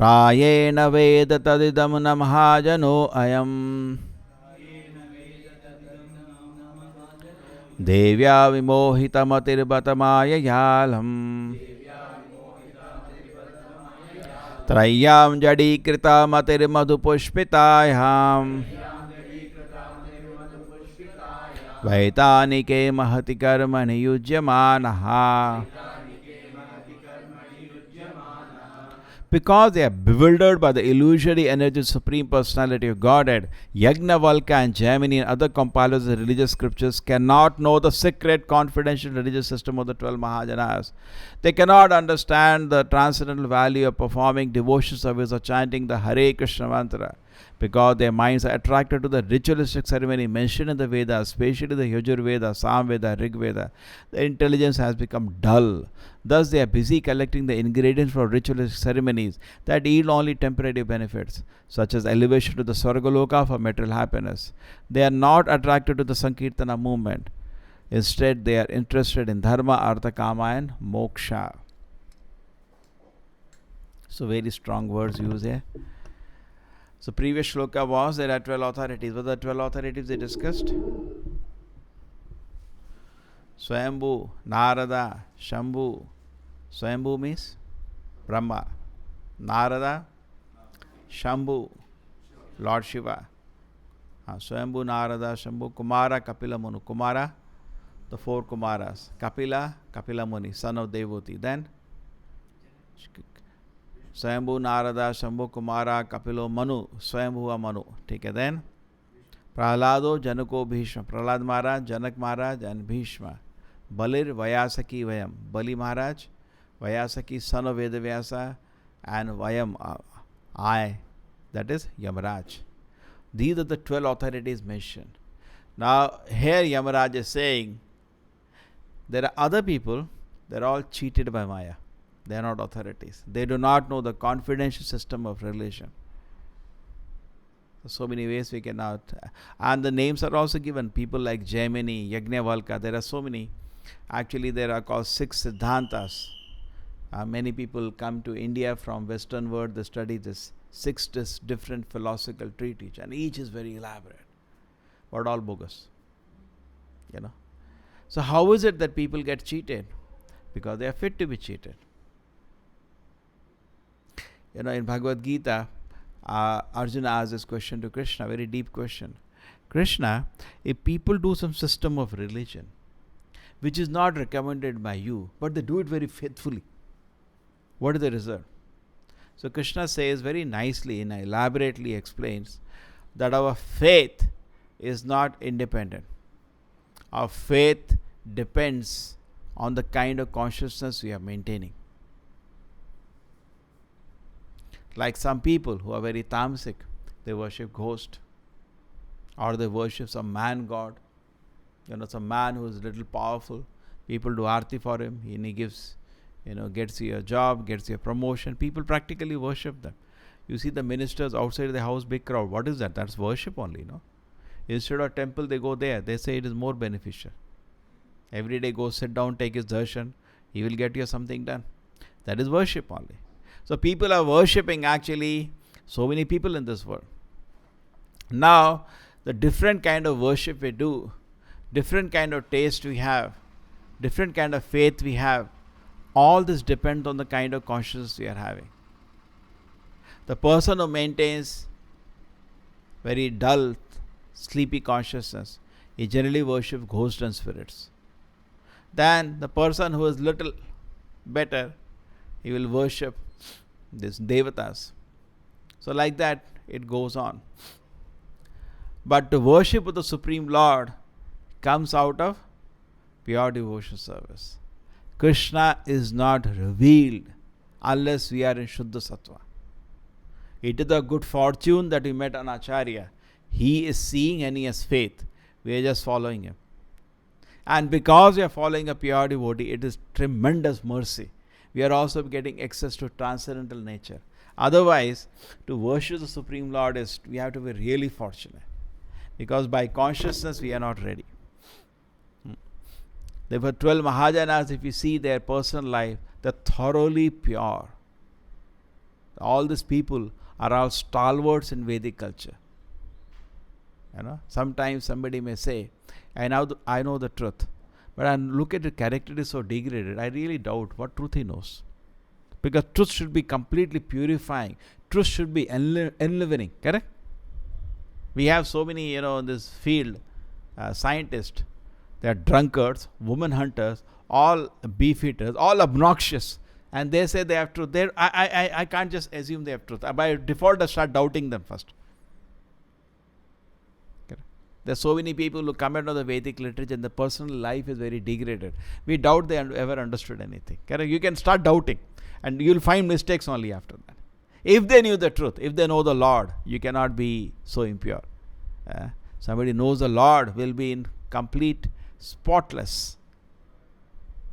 prāyeṇa veda tadidaṁ na mahājano ayam devyā vimohita-matir bata māyayālam trayyāṁ jaḍī-kṛta-matir madhu-puṣpitāyāṁ vaitānike mahati karmaṇi yujyamānaḥ. Because they are bewildered by the illusory energy of Supreme Personality of Godhead, Yājñavalkya and Jaimini and other compilers of religious scriptures cannot know the secret, confidential religious system of the 12 mahājanas. They cannot understand the transcendental value of performing devotional service or chanting the Hare Kṛṣṇa mantra, because their minds are attracted to the ritualistic ceremony mentioned in the Vedas-especially the Yajur Veda, Sāma Veda, Rig Veda. The intelligence has become dull. Thus they are busy collecting the ingredients for ritualistic ceremonies that yield only temporary benefits, such as elevation to the Svargaloka for material happiness. They are not attracted to the saṅkīrtana movement. Instead, they are interested in Dharma, Artha, Kama and Moksha. So very strong words used here. So previous shloka was there are 12 authorities. What are the 12 authorities they discussed? Swayambhu, Narada, Shambhu. Swayambhu means Brahma. Narada, Shambhu, Lord Shiva. Swayambhu, Narada, Shambhu, Kumara, Kapila Munu. Kumara, the 4 Kumaras. Kapila, Kapila Muni, son of Devoti. Then Swayambhu, Narada, Shambhu, Kumara, Kapilo, Manu. Swayambhuva Manu. Take it then. Prahlado, Janako, Bhishma. Prahlad Maharaj, Janak Maharaj and Bhishma. Balir, Vyasaki, Vayam. Bali Maharaj, Vyasaki, son of Vedavyasa, and Vayam, I, that is Yamaraj. These are the 12 authorities mentioned. Now, here Yamaraj is saying, there are other people, they're all cheated by Maya. They are not authorities. They do not know the confidential system of religion. So many ways we cannot. And the names are also given. People like Jaimini, Yājñavalkya, there are so many. Actually, there are called 6 Siddhantas. Many people come to India from Western world, they study this 6 different philosophical treatises, and each is very elaborate, but all bogus. So how is it that people get cheated? Because they are fit to be cheated. In Bhagavad Gita, Arjuna asked this question to Krishna, very deep question. Krishna, if people do some system of religion, which is not recommended by you, but they do it very faithfully, what is the result? So Krishna says very nicely and elaborately explains that our faith is not independent. Our faith depends on the kind of consciousness we are maintaining. Like some people who are very tamasic, they worship ghost, or they worship some man god, some man who is little powerful. People do arti for him, and he gives, gets you a job, gets you a promotion. People practically worship them. You see the ministers outside the house, big crowd. What is that? That's worship only, Instead of temple, they go there. They say it is more beneficial. Every day go sit down, take his darshan. He will get you something done. That is worship only. So people are worshipping actually so many people in this world. Now, the different kind of worship we do, different kind of taste we have, different kind of faith we have, all this depends on the kind of consciousness we are having. The person who maintains very dull, sleepy consciousness, he generally worships ghosts and spirits. Then the person who is little better, he will worship these devatas. So like that it goes on. But the worship of the Supreme Lord comes out of pure devotion service. Krishna is not revealed unless we are in Shuddha Sattva. It is a good fortune that we met an Acharya. He is seeing and he has faith. We are just following him. And because we are following a pure devotee, it is tremendous mercy. We are also getting access to transcendental nature. Otherwise, to worship the Supreme Lord, we have to be really fortunate. Because by consciousness, we are not ready. There were 12 mahājanas, if you see their personal life, they're thoroughly pure. All these people are all stalwarts in Vedic culture. Sometimes somebody may say, I know the truth. But I look at the character is so degraded, I really doubt what truth he knows. Because truth should be completely purifying. Truth should be enlivening. Correct? We have so many, in this field, scientists. They are drunkards, woman hunters, all beef eaters, all obnoxious. And they say they have truth. I can't just assume they have truth. By default, I start doubting them first. There are so many people who comment on the Vedic literature and the personal life is very degraded. We doubt they ever understood anything. You can start doubting and you'll find mistakes only after that. If they knew the truth, if they know the Lord, you cannot be so impure. Somebody knows the Lord will be in complete spotless.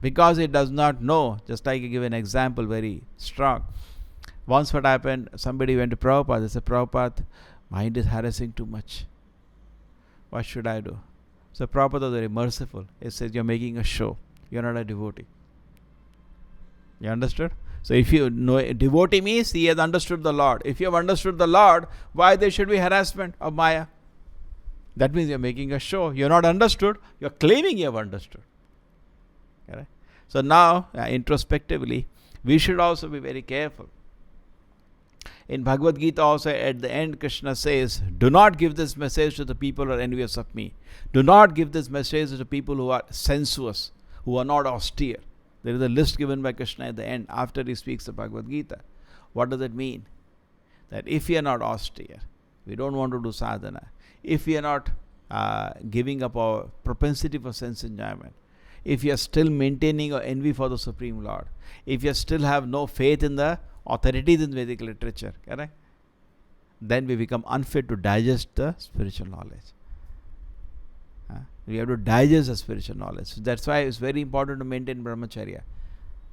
Because it does not know, just like I give an example very strong. Once what happened, somebody went to Prabhupada. They said, Prabhupada, mind is harassing too much. What should I do? So Prabhupada was very merciful. He says, you're making a show. You're not a devotee. You understood? So if you know, a devotee means he has understood the Lord. If you have understood the Lord, why there should be harassment of Maya? That means you're making a show. You're not understood. You're claiming you have understood. Okay? So now, introspectively, we should also be very careful. In Bhagavad Gita also at the end Krishna says, do not give this message to the people who are envious of me. Do not give this message to the people who are sensuous, who are not austere. There is a list given by Krishna at the end after he speaks the Bhagavad Gita. What does it mean? That if we are not austere, we don't want to do sadhana. If we are not giving up our propensity for sense enjoyment, if you are still maintaining our envy for the Supreme Lord, if you still have no faith in the authorities in Vedic literature, correct? Then we become unfit to digest the spiritual knowledge. We have to digest the spiritual knowledge. That's why it's very important to maintain brahmacharya.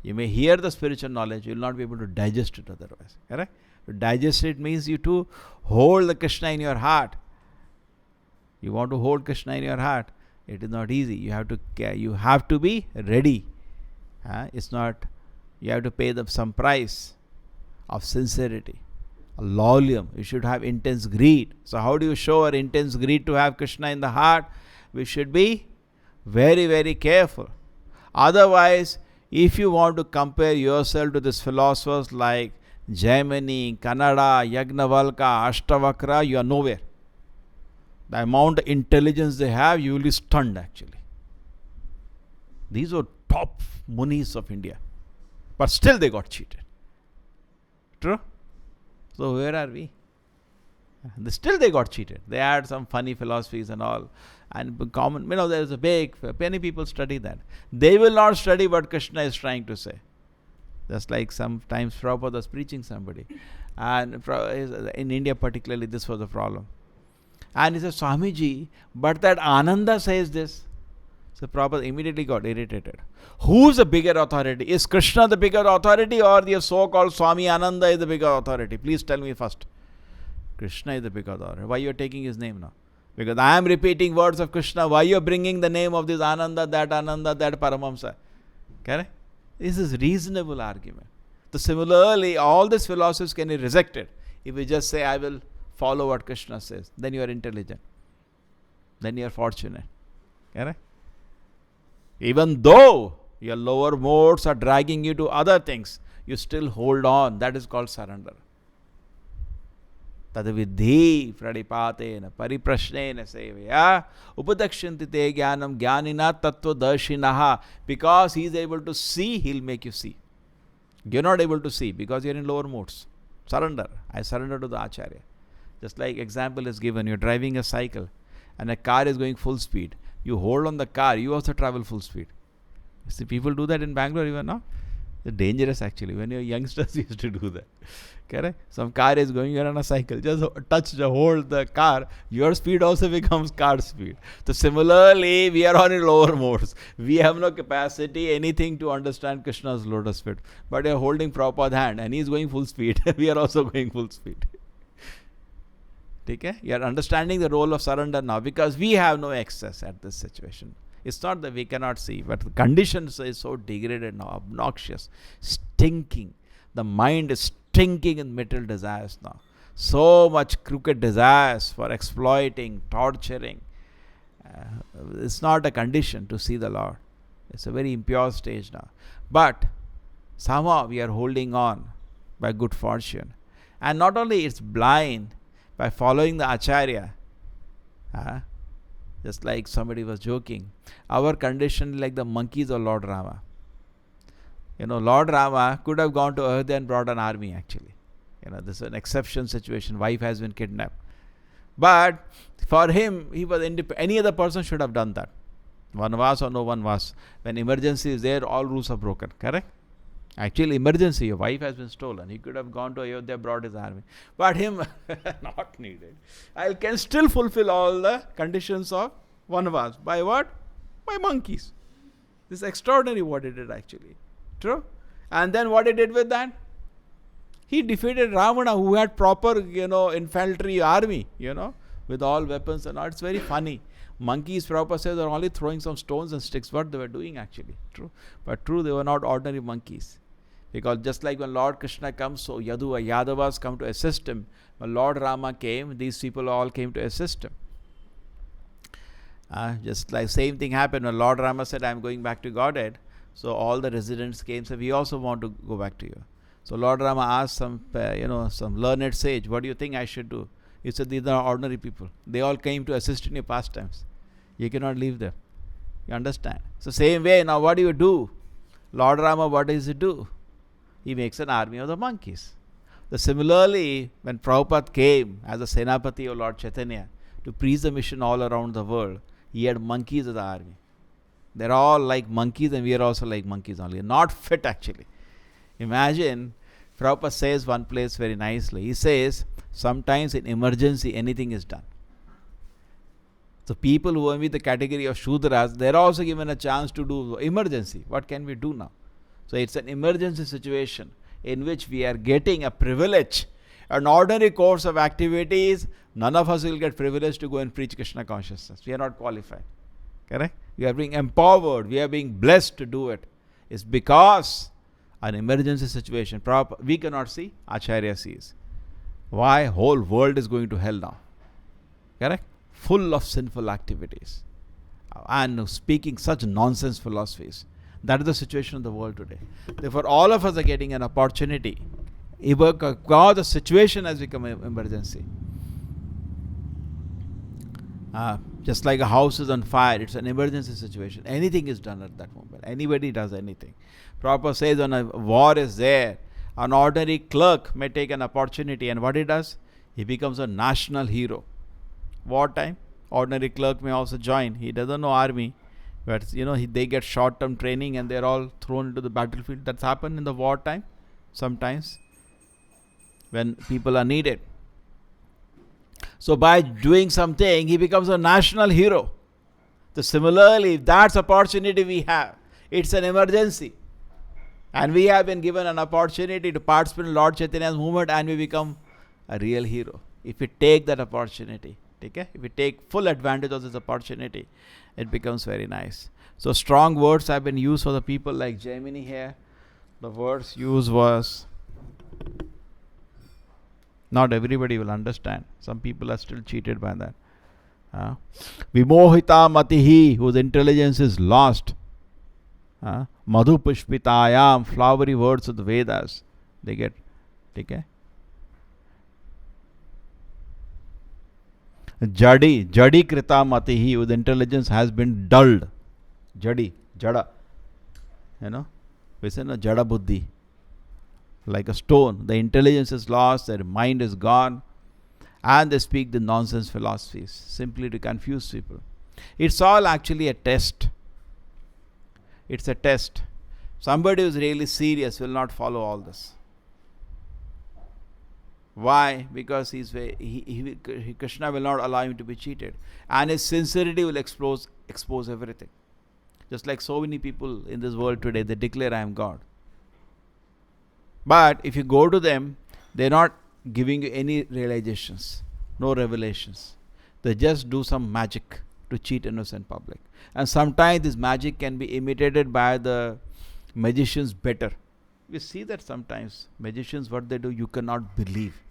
You may hear the spiritual knowledge, you will not be able to digest it otherwise. Correct? To digest it means you to hold the Krishna in your heart. You want to hold Krishna in your heart. It is not easy. You have to be ready. It's not. You have to pay them some price of sincerity, a laulium. You should have intense greed. So how do you show our intense greed to have Krishna in the heart? We should be very, very careful. Otherwise, if you want to compare yourself to these philosophers like Jaimini, Kannada, Yājñavalkya, Ashtavakra, you are nowhere. The amount of intelligence they have, you will be stunned actually. These were top munis of India. But still they got cheated. True? So where are we? Still they got cheated. They had some funny philosophies and all. And common, there's many people study that. They will not study what Krishna is trying to say. Just like sometimes Prabhupada was preaching somebody. And in India particularly, this was the problem. And he said, Swamiji, but that Ananda says this. So Prabhupada immediately got irritated. Who's the bigger authority? Is Krishna the bigger authority or the so-called Swami Ananda is the bigger authority? Please tell me first. Krishna is the bigger authority. Why you are taking his name now? Because I am repeating words of Krishna. Why you are bringing the name of this Ananda, that Paramahamsa? Correct? This is reasonable argument. So similarly, all these philosophies can be rejected. If you just say, I will follow what Krishna says, then you are intelligent. Then you are fortunate. Correct? Even though your lower modes are dragging you to other things, you still hold on. That is called surrender. Tadavidhi pradipatena pariprashnena sevaya upadakshanti te jnanam jnanina tattvadarshinaha. Because he is able to see, he will make you see. You are not able to see because you are in lower modes. Surrender. I surrender to the Acharya. Just like example is given, you are driving a cycle and a car is going full speed. You hold on the car, you also travel full speed. You see, people do that in Bangalore even now. It's dangerous actually. When you were youngsters, used to do that. Correct? Some car is going, you are on a cycle. Just hold the car. Your speed also becomes car speed. So similarly, we are on in lower modes. We have no capacity, anything to understand Krishna's lotus feet. But you are holding Prabhupada's hand and he is going full speed. We are also going full speed. Okay? You are understanding the role of surrender now because we have no access at this situation. It's not that we cannot see, but the conditions is so degraded now, obnoxious, stinking. The mind is stinking in material desires now. So much crooked desires for exploiting, torturing. It's not a condition to see the Lord. It's a very impure stage now. But somehow we are holding on by good fortune. And not only it's blind, by following the Acharya, just like somebody was joking, our condition like the monkeys of Lord Rama. Lord Rama could have gone to Ayodhya and brought an army actually. This is an exception situation. Wife has been kidnapped. But for him, he was independent. Any other person should have done that. Vanvas or no vanvas. When emergency is there, all rules are broken. Correct? Actually, emergency, your wife has been stolen. He could have gone to Ayodhya, brought his army. But him, not needed. I can still fulfill all the conditions of vanvas. By what? By monkeys. This is extraordinary what he did actually. True? And then what he did with that? He defeated Ravana, who had proper, infantry army, with all weapons and all. It's very funny. Monkeys, Prabhupada says, are only throwing some stones and sticks. What they were doing actually. True. But true, they were not ordinary monkeys. Because just like when Lord Krishna comes, so Yadavas come to assist him. When Lord Rama came, these people all came to assist him. Just like same thing happened when Lord Rama said, I am going back to Godhead. So all the residents came and said, we also want to go back to you. So Lord Rama asked some learned sage, what do you think I should do? He said, these are ordinary people. They all came to assist in your pastimes. You cannot leave them. You understand? So same way, now what do you do? Lord Rama, what does he do? He makes an army of the monkeys. So similarly, when Prabhupada came as a Senapati of Lord Chaitanya to preach the mission all around the world, he had monkeys as the army. They're all like monkeys and we are also like monkeys only. Not fit actually. Imagine, Prabhupada says one place very nicely. He says, sometimes in emergency anything is done. So people who are in the category of Shudras, they're also given a chance to do emergency. What can we do now? So it's an emergency situation in which we are getting a privilege. An ordinary course of activities, none of us will get privilege to go and preach Krishna consciousness. We are not qualified. Correct? We are being empowered. We are being blessed to do it. It's because an emergency situation, we cannot see, Acharya sees. Why? Whole world is going to hell now. Correct? Full of sinful activities and speaking such nonsense philosophies. That is the situation of the world today. Therefore, all of us are getting an opportunity. Because the situation has become an emergency. Just like a house is on fire, it's an emergency situation. Anything is done at that moment. Anybody does anything. Prabhupada says when a war is there, an ordinary clerk may take an opportunity, and what he does? He becomes a national hero. Wartime, ordinary clerk may also join. He doesn't know army, but they get short-term training and they're all thrown into the battlefield. That's happened in the wartime sometimes when people are needed. So by doing something, he becomes a national hero. So similarly, if that's opportunity we have, it's an emergency. And we have been given an opportunity to participate in Lord Chaitanya's movement, and we become a real hero. If we take that opportunity, okay? If we take full advantage of this opportunity, it becomes very nice. So strong words have been used for the people like Jaimini here. The words used was, not everybody will understand. Some people are still cheated by that. Vimohita-matir, whose intelligence is lost. Madhu-puṣpitāyāṁ, flowery words of the Vedas. They get, okay? jaḍī-kṛta-matir, whose intelligence has been dulled. Jada. We say no, jada buddhi. Like a stone. The intelligence is lost, their mind is gone, and they speak the nonsense philosophies simply to confuse people. It's all actually a test. It's a test. Somebody who is really serious will not follow all this. Why? Because Krishna will not allow him to be cheated. And his sincerity will expose everything. Just like so many people in this world today, they declare, I am God. But if you go to them, they're not giving you any realizations, no revelations. They just do some magic to cheat innocent public. And sometimes this magic can be imitated by the magicians better. We see that sometimes magicians, what they do, you cannot believe.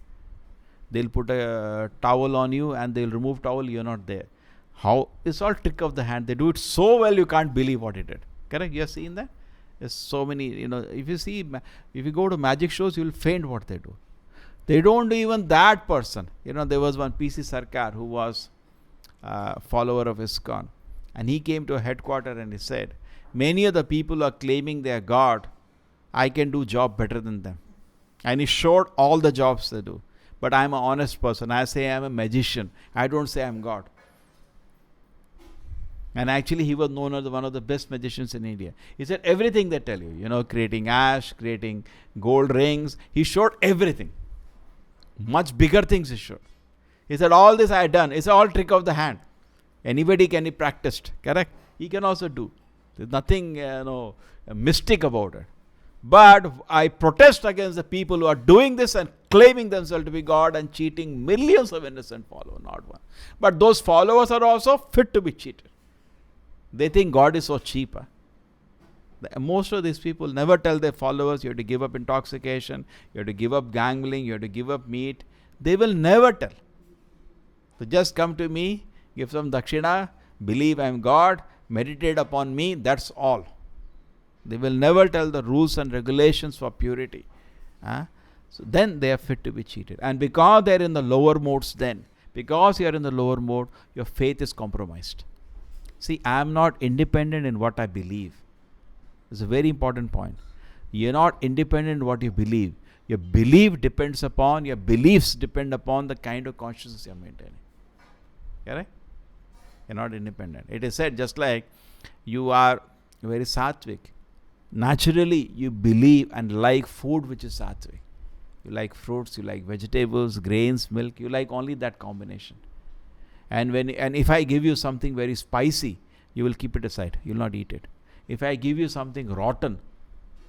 They'll put a towel on you and they'll remove towel, you're not there. How? It's all trick of the hand. They do it so well you can't believe what he did. Correct? You have seen that? There's so many, if you go to magic shows, you'll faint what they do. They don't do even that person. There was one P.C. Sarkar who was a follower of ISKCON. And he came to a headquarter and he said, many of the people who are claiming they are God, I can do job better than them. And he showed all the jobs they do. But I'm an honest person. I say I'm a magician. I don't say I'm God. And actually he was known as one of the best magicians in India. He said everything they tell you, creating ash, creating gold rings. He showed everything. Much bigger things he showed. He said all this I had done. It's all trick of the hand. Anybody can be practiced. Correct? He can also do. There's nothing mystic about it. But I protest against the people who are doing this and claiming themselves to be God and cheating millions of innocent followers, not one. But those followers are also fit to be cheated. They think God is so cheap. Most of these people never tell their followers you have to give up intoxication, you have to give up gambling, you have to give up meat. They will never tell. So just come to me, give some dakshina, believe I am God, meditate upon me, that's all. They will never tell the rules and regulations for purity. So then they are fit to be cheated. And because they are in the lower modes because you are in the lower mode, your faith is compromised. See, I am not independent in what I believe. It's a very important point. You're not independent in what you believe. Your beliefs depend upon the kind of consciousness you're maintaining. Correct? You're not independent. It is said just like you are very sattvic. Naturally, you believe and like food which is sattvic. You like fruits, you like vegetables, grains, milk. You like only that combination. And if I give you something very spicy, you will keep it aside. You will not eat it. If I give you something rotten,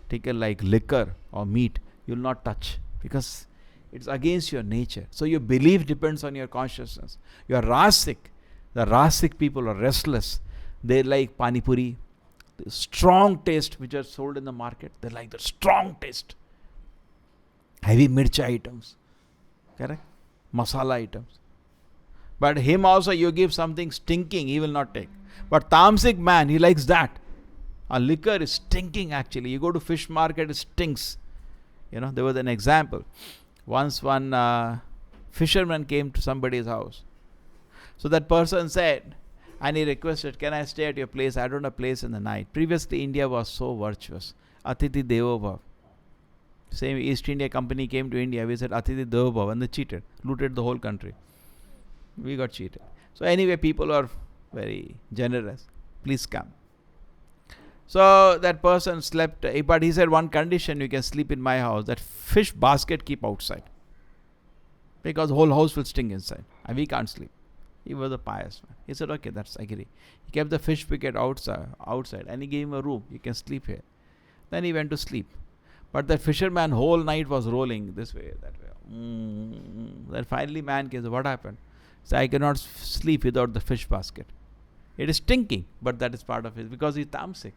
take it like liquor or meat, you will not touch, because it's against your nature. So your belief depends on your consciousness. You are rasic. The rasic people are restless. They like pani puri, the strong taste which are sold in the market. They like the strong taste. Heavy mircha items. Correct? Masala items. But him also you give something stinking, he will not take. But tamasic man, he likes that. A liquor is stinking actually. You go to fish market, it stinks. There was an example. Once one fisherman came to somebody's house. So that person said, and he requested, can I stay at your place? I don't have a place in the night. Previously, India was so virtuous. Atithi Devo Bhav. Same East India Company came to India. We said Atithi Devo Bhav, and they cheated. Looted the whole country. We got cheated. So anyway, people are very generous. Please come. So that person slept, but he said, one condition, you can sleep in my house. That fish basket keep outside. Because the whole house will stink inside. And we can't sleep. He was a pious man. He said, okay, that's agree. He kept the fish bucket outside and he gave him a room. You can sleep here. Then he went to sleep. But the fisherman whole night was rolling this way, that way. Then finally man came, what happened? He said, I cannot sleep without the fish basket. It is stinking, but that is part of it because he's tamasic.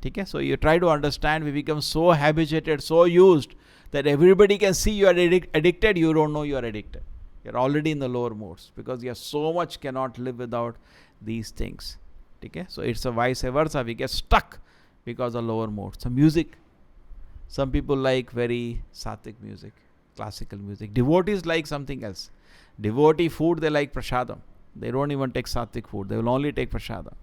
Okay? So you try to understand, we become so habituated, so used that everybody can see you are addicted, you don't know you are addicted. You're already in the lower modes because you are so much cannot live without these things. Okay? So it's a vice versa. We get stuck because of lower modes. So music. Some people like very sattvic music, classical music. Devotees like something else. Devotee food, they like prasadam. They don't even take sattvic food. They will only take prasadam.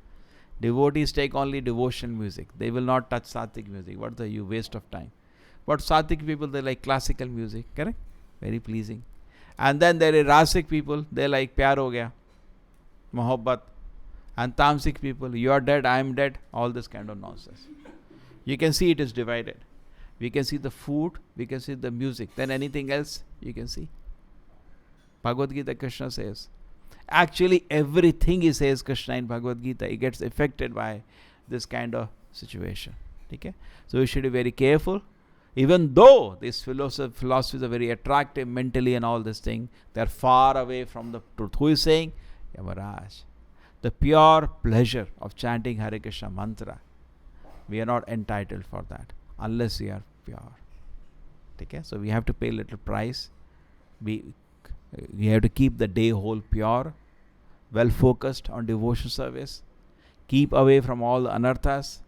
Devotees take only devotional music. They will not touch sattvic music. What the you waste of time. But sattvic people, they like classical music. Correct? Very pleasing. And then there are rasic people, they like pyar ho gaya, mohabbat. And tamasic people, you are dead, I am dead, all this kind of nonsense. You can see it is divided. We can see the food, we can see the music. Then anything else you can see. Bhagavad Gita, Krishna says. Actually everything he says, Krishna in Bhagavad Gita, he gets affected by this kind of situation. Okay? So we should be very careful. Even though these philosophies are very attractive mentally and all this thing, they are far away from the truth. Who is saying? Yamaraj. The pure pleasure of chanting Hare Kṛṣṇa mantra, we are not entitled for that unless we are pure. Okay? So we have to pay a little price. We have to keep the day whole pure, well focused on devotion service, keep away from all the anarthas.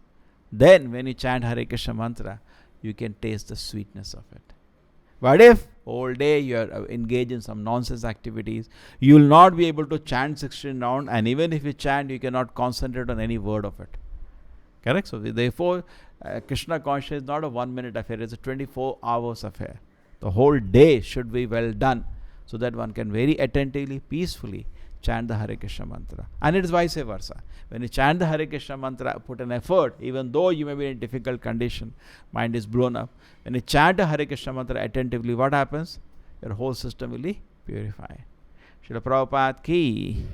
Then when you chant Hare Kṛṣṇa mantra, you can taste the sweetness of it. But if all day you are engaged in some nonsense activities, you will not be able to chant 16 rounds, and even if you chant, you cannot concentrate on any word of it. Correct? So therefore, Krishna consciousness is not a 1 minute affair, it's a 24 hours affair. The whole day should be well done, so that one can very attentively, peacefully chant the Hare Kṛṣṇa mantra. And it is vice versa. When you chant the Hare Kṛṣṇa mantra, put an effort, even though you may be in a difficult condition, mind is blown up. When you chant the Hare Kṛṣṇa mantra attentively, what happens? Your whole system will be purified. Srila Prabhupada ki